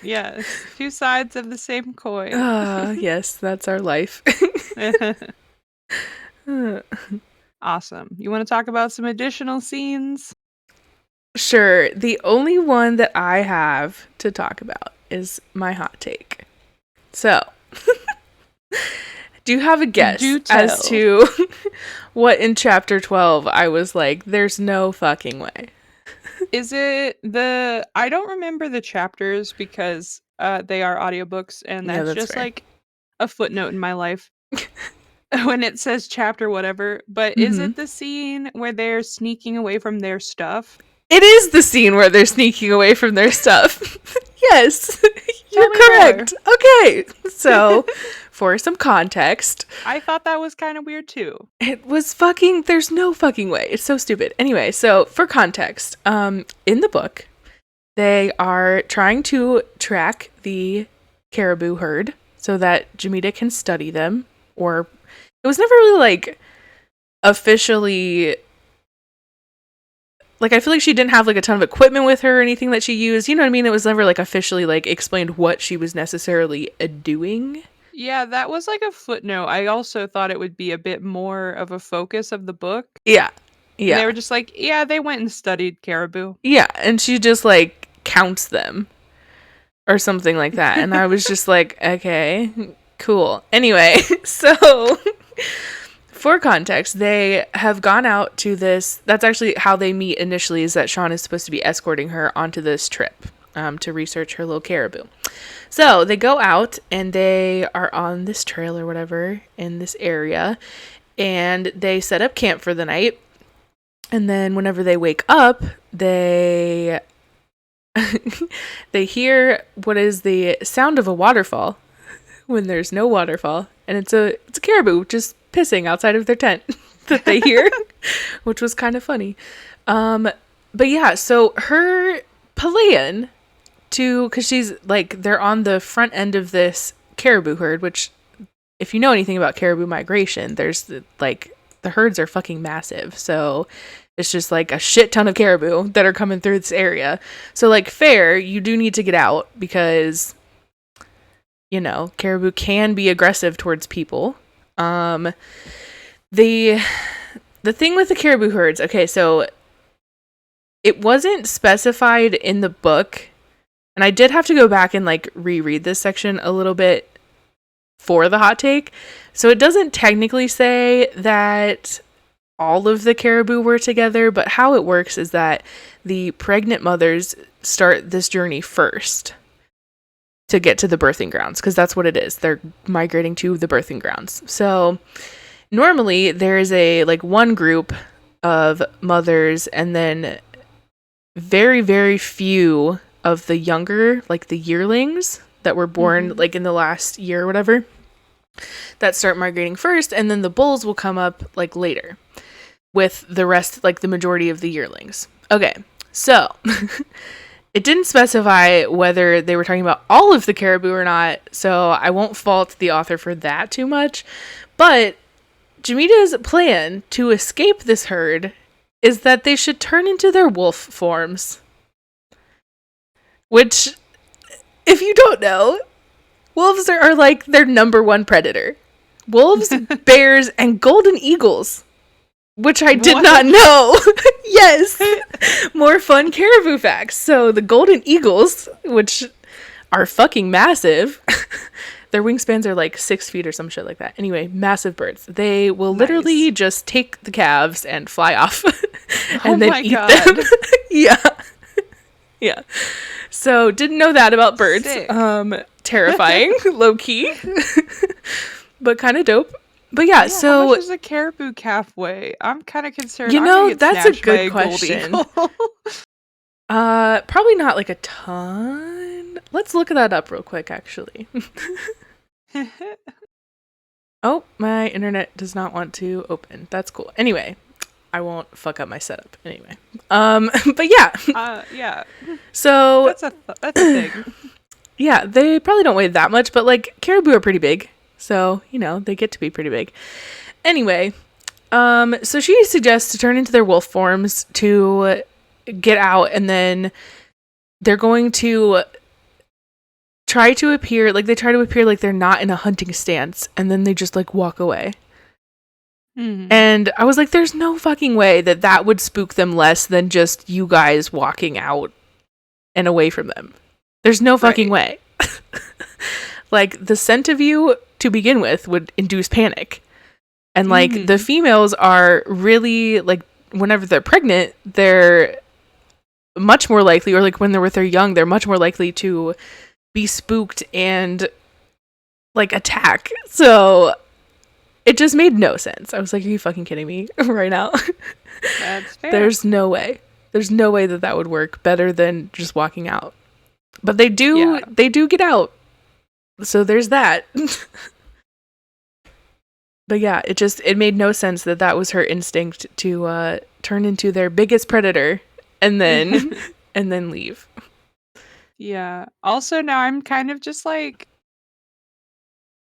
Yes, 2 sides of the same coin. Yes, that's our life. Awesome. You want to talk about some additional scenes? Sure. The only one that I have to talk about is my hot take. So, do you have a guess as to what in chapter 12 I was like, there's no fucking way? Is it I don't remember the chapters because they are audiobooks and that's just fair. like a footnote in my life when it says chapter whatever, but is it the scene where they're sneaking away from their stuff? It is the scene where they're sneaking away from their stuff. Yes, you're correct. More. Okay, so for some context, I thought that was kind of weird too. It was fucking, there's no fucking way. It's so stupid. Anyway, so for context, in the book, they are trying to track the caribou herd so that Jamita can study them, or it was never really like officially like, I feel like she didn't have, like, a ton of equipment with her or anything that she used. You know what I mean? It was never, like, officially, like, explained what she was necessarily doing. Yeah, that was like a footnote. I also thought it would be a bit more of a focus of the book. Yeah. And they Yeah. were just like, yeah, they went and studied caribou. Yeah, and she just, like, counts them or something like that. And I was just like, okay, cool. Anyway, so for context, they have gone out to this. That's actually how they meet initially, is that Sean is supposed to be escorting her onto this trip to research her little caribou. So they go out and they are on this trail or whatever in this area, and they set up camp for the night. And then whenever they wake up, they they hear what is the sound of a waterfall when there's no waterfall, and it's a caribou just pissing outside of their tent that they hear, which was kind of funny. But yeah, so her plan because she's like, they're on the front end of this caribou herd, which, if you know anything about caribou migration, there's the herds are fucking massive. So it's just like a shit ton of caribou that are coming through this area. So, like, fair, you do need to get out because, you know, caribou can be aggressive towards people. The thing with the caribou herds, okay, so it wasn't specified in the book, and I did have to go back and, like, reread this section a little bit for the hot take. So it doesn't technically say that all of the caribou were together, but how it works is that the pregnant mothers start this journey first to get to the birthing grounds, because that's what it is. They're migrating to the birthing grounds. So normally there is a, like, one group of mothers, and then very, very few of the younger, like the yearlings that were born like in the last year or whatever, that start migrating first, and then the bulls will come up like later with the rest, like the majority of the yearlings. Okay, so it didn't specify whether they were talking about all of the caribou or not, so I won't fault the author for that too much. But Jamita's plan to escape this herd is that they should turn into their wolf forms. Which, if you don't know, wolves are like their number one predator. Wolves, bears, and golden eagles. Which I did not know. Yes. More fun caribou facts. So the golden eagles, which are fucking massive. Their wingspans are like 6 feet or some shit like that. Anyway, massive birds. They will literally just take the calves and fly off and then eat them. Yeah. Yeah. So didn't know that about birds. Sick. Terrifying, low key, but kind of dope. But yeah, so how much does a caribou calf weigh? I'm kind of concerned. You know, that's a good question. Probably not like a ton. Let's look that up real quick, actually. Oh, my internet does not want to open. That's cool. Anyway, I won't fuck up my setup. Anyway, but yeah. Yeah. So that's a thing. Yeah, they probably don't weigh that much, but like caribou are pretty big. So, you know, they get to be pretty big. Anyway, so she suggests to turn into their wolf forms to get out, and then they're going to try to appear like they're not in a hunting stance, and then they just like walk away. And I was like, there's no fucking way that would spook them less than just you guys walking out and away from them. There's no fucking way. Like, the scent of you to begin with would induce panic. And like the females are really, like, whenever they're pregnant, they're much more likely, or like when they're with their young, they're much more likely to be spooked and like attack. So it just made no sense. I was like, are you fucking kidding me right now? That's fair. There's no way that would work better than just walking out. But they do get out. So there's that. But yeah, it made no sense that was her instinct to turn into their biggest predator and then and then leave. Yeah. Also, now I'm kind of just like,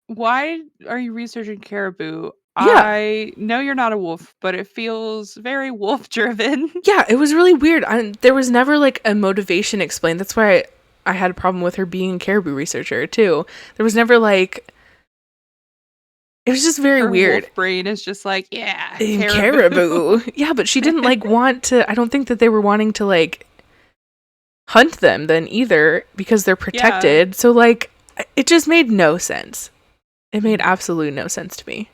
why are you researching caribou? Yeah. I know you're not a wolf, but it feels very wolf driven. Yeah, it was really weird. There was never like a motivation explained. That's why I had a problem with her being a caribou researcher too. There was never like, it was just very Her weird. wolf brain is just like, yeah, In caribou. Yeah, but she didn't like want to, I don't think that they were wanting to like hunt them then either because they're protected. So like it just made no sense. It made absolutely no sense to me.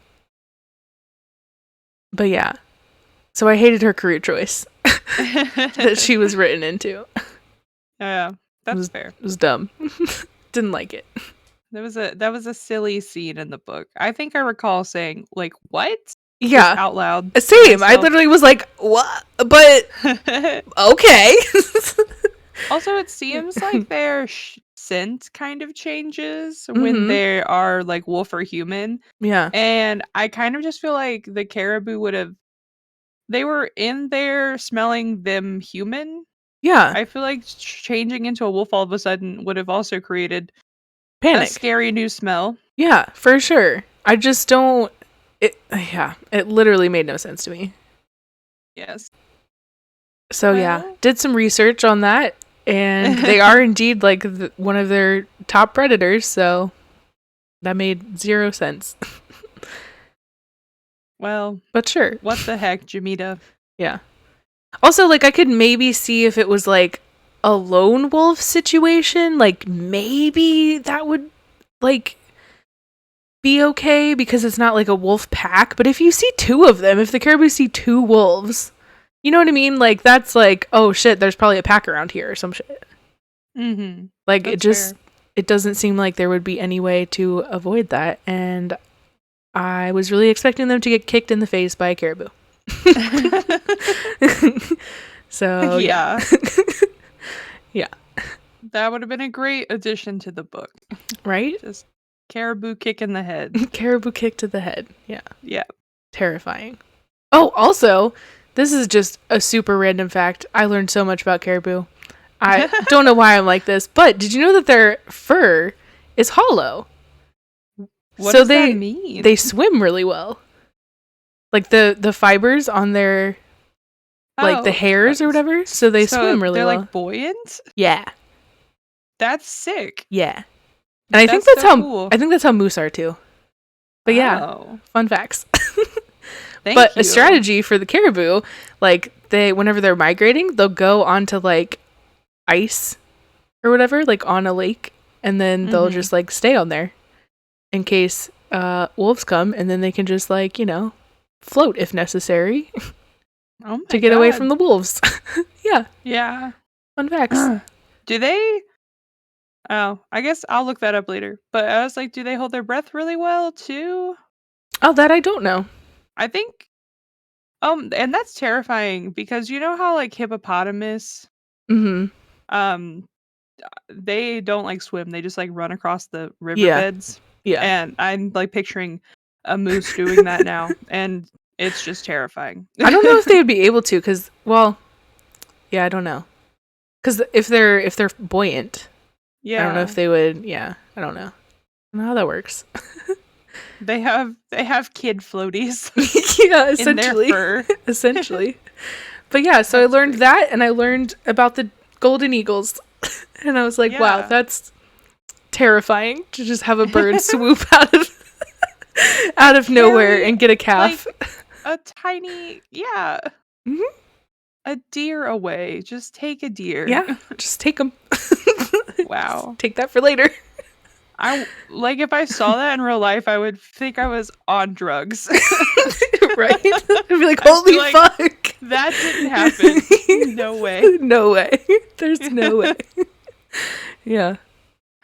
But yeah. So I hated her career choice that she was written into. Yeah, that's fair. It was dumb. Didn't like it. That was a silly scene in the book. I think I recall saying, like, what? Yeah. Just out loud. Same. I literally was like, what? But okay. Also, it seems like their scent kind of changes when they are like wolf or human. Yeah. And I kind of just feel like the caribou would have, they were in there smelling them human. Yeah. I feel like changing into a wolf all of a sudden would have also created Panic. a scary new smell. Yeah, for sure. I just don't. It literally made no sense to me. Yes. So yeah, did some research on that, and they are indeed like one of their top predators. So that made 0 sense. Well, but sure. What the heck, Jamita? Yeah. Also, like I could maybe see if it was like a lone wolf situation, like maybe that would like be okay because it's not like a wolf pack. But if you see 2 of them, if the caribou see 2 wolves, you know what I mean? Like that's like, oh shit, there's probably a pack around here or some shit. Like that's it doesn't seem like there would be any way to avoid that, and I was really expecting them to get kicked in the face by a caribou. So yeah. Yeah. That would have been a great addition to the book. Right? Just caribou kick in the head. Caribou kick to the head. Yeah. Yeah. Terrifying. Oh, also, this is just a super random fact. I learned so much about caribou. I don't know why I'm like this, but did you know that their fur is hollow? What does that mean? They swim really well. Like the fibers on their like the hairs or whatever, so they swim really well. They're like buoyant? Yeah. That's sick. Yeah. And I think that's how moose are too. But yeah, fun facts. But a strategy for the caribou, like whenever they're migrating, they'll go onto like ice or whatever, like on a lake, and then they'll just like stay on there in case wolves come, and then they can just like, float if necessary to get away from the wolves. Yeah. Yeah. Fun facts. Do they? Oh, I guess I'll look that up later. But I was like, do they hold their breath really well too? Oh, that I don't know. I think. And that's terrifying because you know how like hippopotamus. They don't like swim. They just like run across the riverbeds. Yeah. And I'm like picturing a moose doing that now, and it's just terrifying. I don't know if they would be able to, because I don't know. Because if they're buoyant, I don't know if they would. Yeah, I don't know. I don't know how that works. They have kid floaties. Yeah, essentially. In their fur. Essentially. But yeah, so I learned that, and I learned about the golden eagles, and I was like, wow, that's terrifying to just have a bird swoop out of nowhere and get a calf. Like a tiny, a deer away. Just take a deer. Yeah, just take them. Wow. Just take that for later. If I saw that in real life, I would think I was on drugs. Right? I'd be like, holy fuck. That didn't happen. No way. No way. There's no way. Yeah.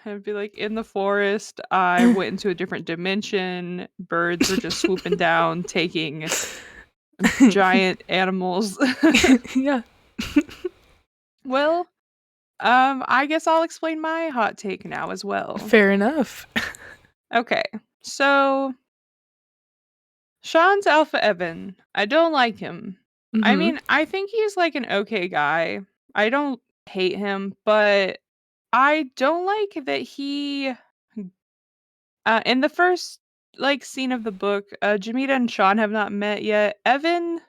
I'd be like, in the forest, I went into a different dimension. Birds were just swooping down, taking giant animals. Yeah. Well, I guess I'll explain my hot take now as well. Fair enough. Okay, so Sean's Alpha Evan. I don't like him. I mean, I think he's like an okay guy. I don't hate him, but I don't like that he in the first like scene of the book, Jamita and Sean have not met yet. Evan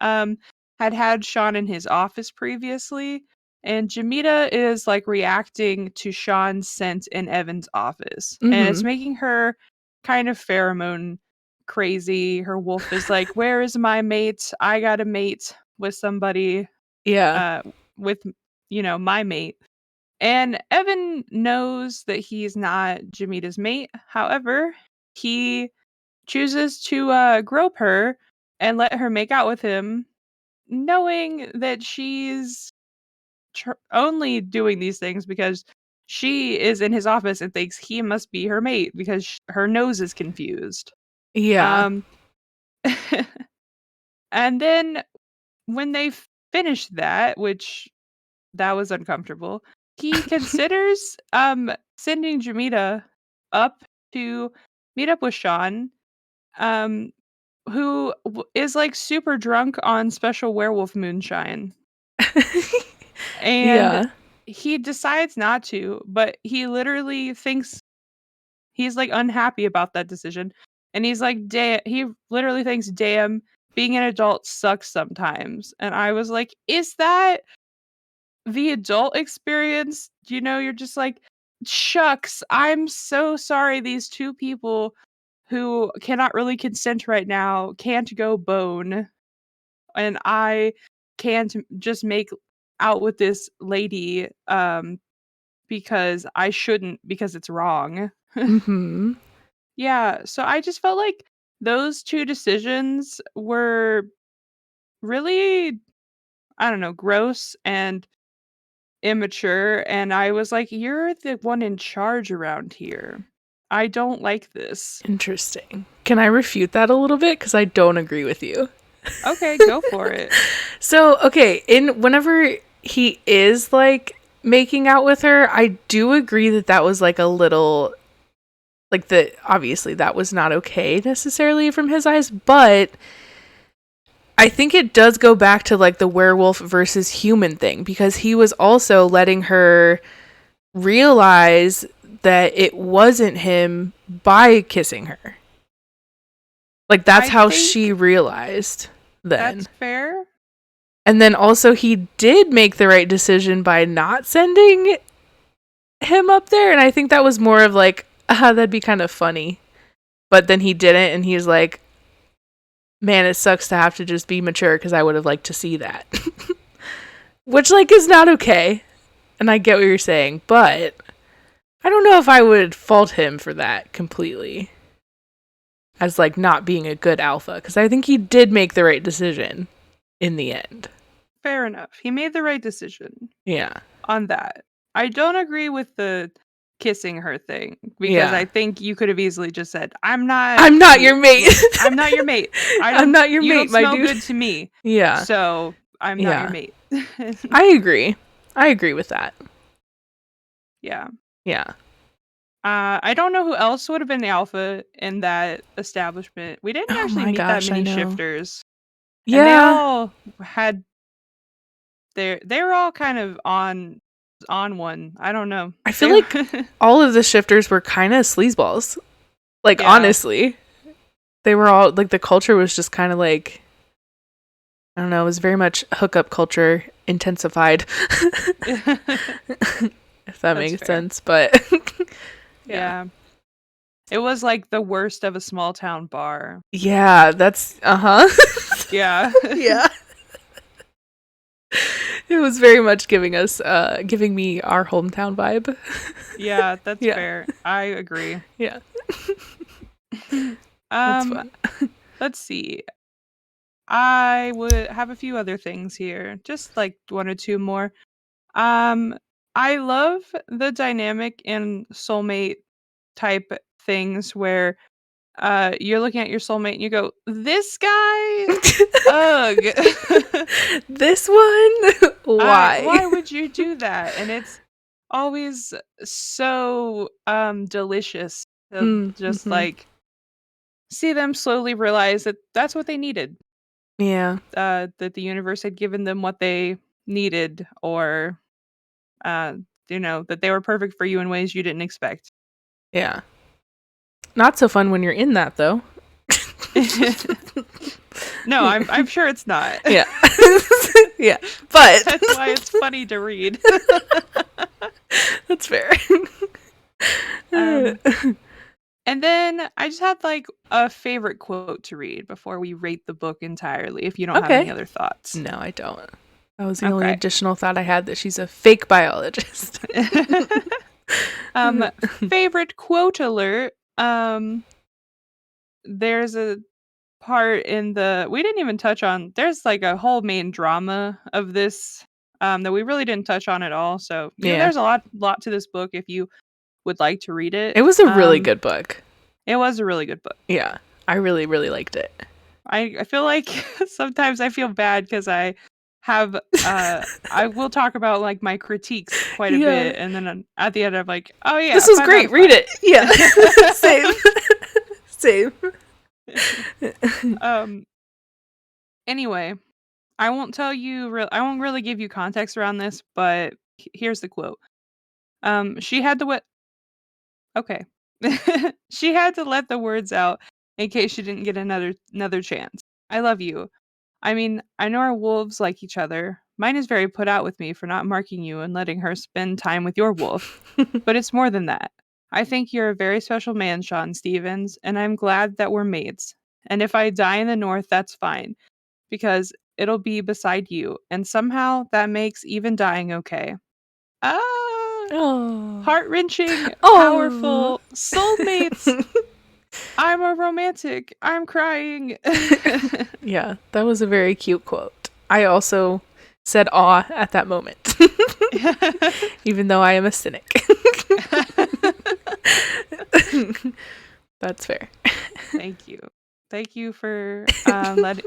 um had Sean in his office previously, and Jamita is like reacting to Sean's scent in Evan's office, and it's Mhm. making her kind of pheromone crazy. Her wolf is like, "Where is my mate? I got to mate with somebody, Yeah. uh, with my mate." And Evan knows that he's not Jamita's mate. However, he chooses to grope her and let her make out with him, knowing that she's only doing these things because she is in his office and thinks he must be her mate because her nose is confused. Yeah. Um, and then when they finish that, which that was uncomfortable, he considers sending Jamita up to meet up with Sean, um, who is like super drunk on special werewolf moonshine. And Yeah. he decides not to, but he literally thinks he's like unhappy about that decision. And he's like, damn, he literally thinks, damn, being an adult sucks sometimes. And I was like, is that the adult experience? You're just like, shucks, I'm so sorry these two people who cannot really consent right now can't go bone. And I can't just make out with this lady because I shouldn't because it's wrong. Mhm. Yeah, so I just felt like those two decisions were really, I don't know, gross and immature, and I was like, "You're the one in charge around here. I don't like this." Interesting. Can I refute that a little bit cuz I don't agree with you? Okay, go for it. So, okay, in whenever he is like making out with her, I do agree that that was like a little like the obviously that was not okay necessarily from his eyes, but I think it does go back to like the werewolf versus human thing because he was also letting her realize that it wasn't him by kissing her. Like that's I how she think realized that's then. fair. And then also he did make the right decision by not sending him up there, and I think that was more of like, that'd be kind of funny. But then he didn't, and he's like, man, it sucks to have to just be mature because I would have liked to see that. Which, like, is not okay. And I get what you're saying, but I don't know if I would fault him for that completely. As, like, not being a good alpha, because I think he did make the right decision in the end. Fair enough. He made the right decision Yeah. on that. I don't agree with the kissing her thing because Yeah. I think you could have easily just said, "I'm not I'm not your mate. I'm not your mate. I'm not your You mate, don't my smell dude. good to me. Yeah. So, I'm not your Yeah. mate." I agree. I agree with that. Yeah. Yeah. I don't know who else would have been the alpha in that establishment. We didn't Oh actually my meet that gosh, I many know. shifters, and they Yeah. all had they were all kind of on one. I don't know. I feel They like all of the shifters were kind of sleazeballs. Like, yeah. honestly. They were all, like, the culture was just kind of like, I don't know, it was very much hookup culture intensified. If that That's makes fair. sense. But, yeah. Yeah. It was like the worst of a small town bar. Yeah, that's, uh-huh. Yeah. Yeah. It was very much giving me our hometown vibe. Yeah, that's Yeah. fair. I agree. Yeah. That's Um, fun. let's see. I would have a few other things here, just like one or two more. Um, I love the dynamic in soulmate type things where you're looking at your soulmate and you go, "This guy, ugh." This one? I Why? why would you do that? And it's always so delicious to just Mm-hmm. like see them slowly realize that that's what they needed. Yeah. That the universe had given them what they needed, or uh that they were perfect for you in ways you didn't expect. Yeah. Not so fun when you're in that, though. No, I'm sure it's not. Yeah. Yeah. But that's why it's funny to read. That's fair. And then I just had like a favorite quote to read before we rate the book entirely, if you don't have any other thoughts. No, I don't. That was the only additional thought I had, that she's a fake biologist. Favorite quote alert. There's a part in we didn't even touch on, there's like a whole main drama of this that we really didn't touch on at all. So there's a lot to this book if you would like to read it. It was a really good book. It was a really good book. Yeah, I really, really liked it. I feel like sometimes I feel bad because I have I will talk about like my critiques quite a bit, and then at the end I'm like, oh yeah, this was great. Read it. Yeah, same. Anyway, I won't tell you. I won't really give you context around this, but here's the quote. She had to Okay. She had to let the words out in case she didn't get another chance. I love you. I mean, I know our wolves like each other. Mine is very put out with me for not marking you and letting her spend time with your wolf. But it's more than that. I think you're a very special man, Sean Stevens, and I'm glad that we're mates. And if I die in the north, that's fine, because it'll be beside you, and somehow that makes even dying okay. Heart-wrenching, powerful, soulmates. I'm a romantic. I'm crying. Yeah, that was a very cute quote. I also said aw at that moment, even though I am a cynic. That's fair. Thank you. Thank you for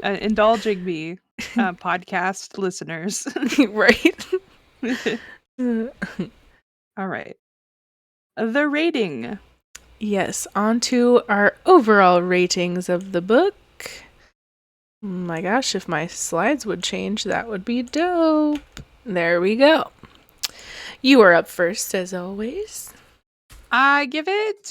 indulging me, podcast listeners. Right. All right. The rating. Yes, on to our overall ratings of the book. Oh my gosh, if my slides would change, that would be dope. There we go. You are up first, as always. I give it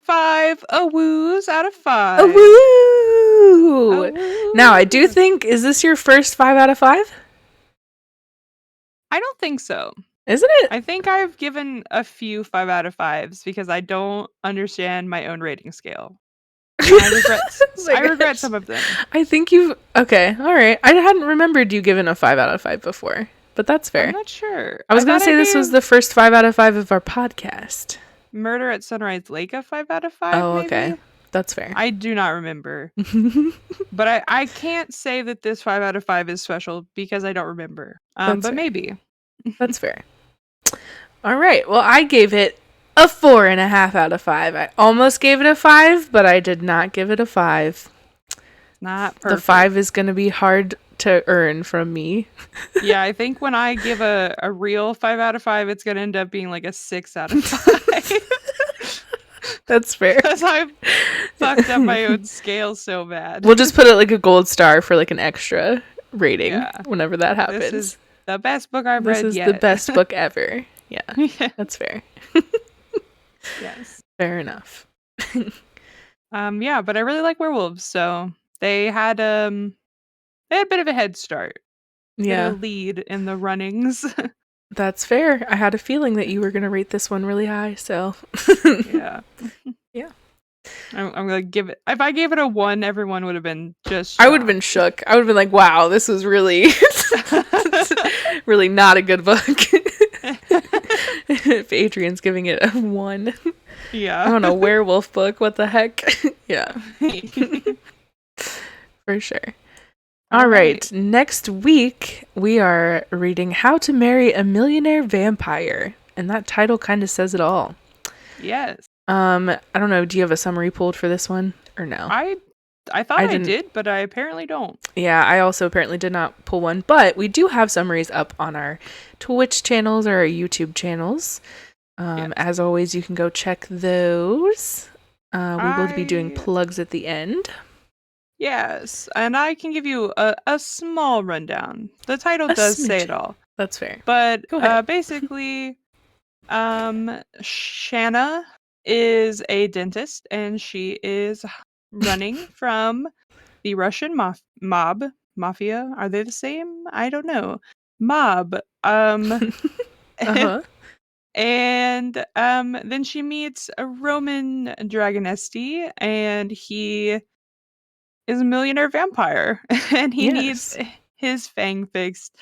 5 awoos out of 5. Awoo! Now, I do think, is this your first 5 out of 5? I don't think so. Isn't it? I think I've given a few 5 out of 5s because I don't understand my own rating scale. I regret some of them. I think you've... Okay, alright. I hadn't remembered you giving a 5 out of 5 before, but that's fair. I'm not sure. I was going to say this was the first 5 out of 5 of our podcast. Murder at Sunrise Lake a 5 out of 5, Oh, maybe? okay. That's fair. I do not remember. But I can't say that this 5 out of 5 is special because I don't remember. But fair. Maybe. That's fair. All right. Well, I gave it a 4.5 out of 5. I almost gave it a 5, but I did not give it a 5. Not perfect. The 5 is going to be hard to earn from me. Yeah, I think when I give a real 5 out of 5, it's going to end up being like a 6 out of 5. That's fair. Because I've fucked up my own scale so bad. We'll just put it like a gold star for like an extra rating whenever that happens. This is the best book I've read yet. This is the best book ever. Yeah, that's fair. Yes. Fair enough. Yeah, but I really like werewolves, so they had a bit of a head start. Yeah. A lead in the runnings. That's fair. I had a feeling that you were going to rate this one really high, so. Yeah. Yeah. I'm going to give it... If I gave it a 1, everyone would have been just shocked. I would have been shook. I would have been like, wow, this was really... really not a good book. If Adrian's giving it a 1. Yeah. I don't know, werewolf book, what the heck? Yeah. For sure. All right. Next week, we are reading How to Marry a Millionaire Vampire. And that title kind of says it all. Yes. I don't know. Do you have a summary pulled for this one or no? I thought I did, but I apparently don't. Yeah, I also apparently did not pull one. But we do have summaries up on our Twitch channels or our YouTube channels. Yes. As always, you can go check those. We will be doing plugs at the end. Yes, and I can give you a small rundown. The title does say it all. That's fair. But basically, Shanna is a dentist, and she is running from the Russian mafia. Are they the same? I don't know. Mob. Uh-huh. And then she meets a Roman dragonesti, and he is a millionaire vampire, and he needs Yes. his fang fixed.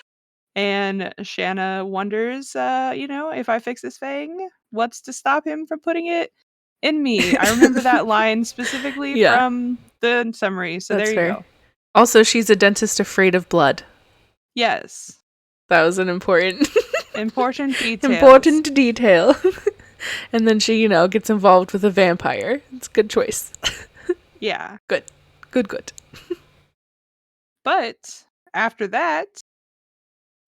And Shanna wonders, if I fix his fang, what's to stop him from putting it in me? I remember that line specifically Yeah, from the summary, so there that's you fair. go. Also, she's a dentist afraid of blood. Yes, That was an important important details. important detail. And then she, gets involved with a vampire. It's a good choice. Yeah. Good. Good. But after that,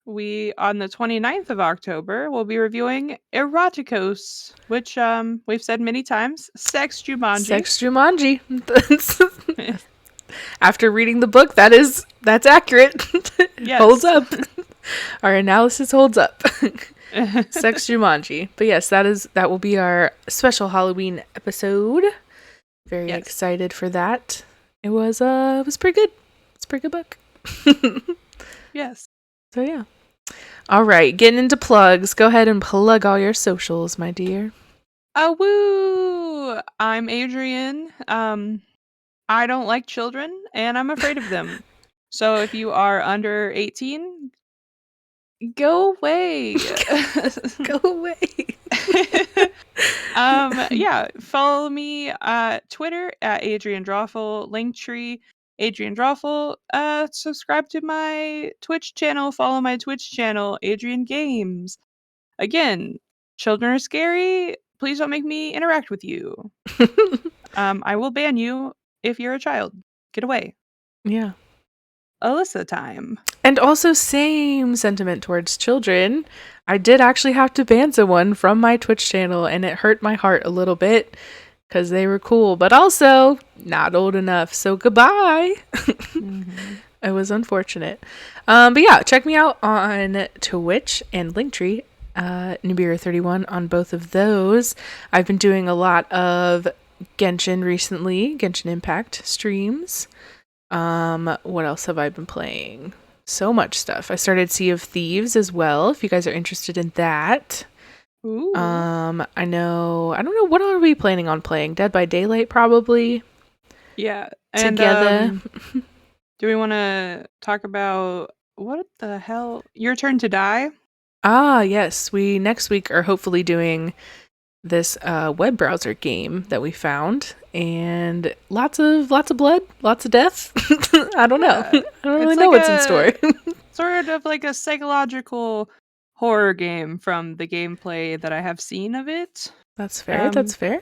we on the 29th of October will be reviewing Eroticos, which we've said many times, Sex Jumanji. Sex Jumanji. After reading the book, that's accurate. It holds Yes. up. Our analysis holds up. Sex Jumanji. But yes, that will be our special Halloween episode. Very Yes. excited for that. It was pretty good. It's a pretty good book. Yes. So yeah. All right, getting into plugs. Go ahead and plug all your socials, my dear. Woo! I'm Adrian. I don't like children, and I'm afraid of them. So if you are under 18, go away. Go away. Yeah, follow me Twitter at adriandrawful, linktree adriandrawful. Subscribe to my Twitch channel, follow my Twitch channel, Adrian Games. Again, children are scary. Please don't make me interact with you. I will ban you if you're a child. Get away. Yeah. Alyssa time. And also same sentiment towards children. I did actually have to ban someone from my Twitch channel, and it hurt my heart a little bit because they were cool, but also not old enough. So goodbye. Mm-hmm. It was unfortunate. But yeah, check me out on Twitch and Linktree, Nibiru31 on both of those. I've been doing a lot of Genshin recently, Genshin Impact streams. What else have I been playing? So much stuff. I started Sea of Thieves as well, if you guys are interested in that. Ooh. I don't know, what are we planning on playing? Dead by Daylight, probably? Yeah. And Together. do we want to talk about what the hell? Your Turn to Die? Ah, yes. We next week are hopefully doing this web browser game that we found, and lots of blood, lots of death. I don't know. I don't really know what's in store. Sort of like a psychological horror game from the gameplay that I have seen of it. That's fair. That's fair.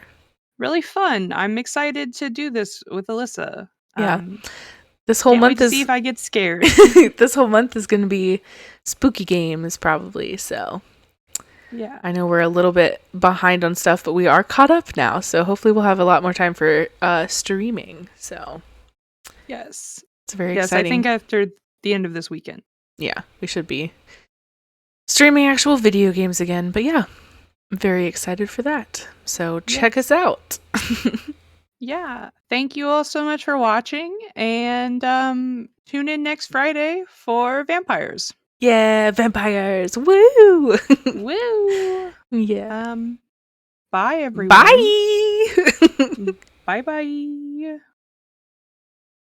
Really fun. I'm excited to do this with Alyssa. Yeah. This whole Can't month wait to is see if I get scared. this whole month is going to be spooky games probably, so yeah. I know we're a little bit behind on stuff, but we are caught up now, so hopefully we'll have a lot more time for streaming. So yes, it's very yes. exciting. I think after the end of this weekend. Yeah, we should be streaming actual video games again. But yeah, I'm very excited for that. So check us out. Yeah. Thank you all so much for watching, and tune in next Friday for vampires. Yeah, vampires. Woo! Woo! Yeah. Bye everyone. Bye. Bye bye.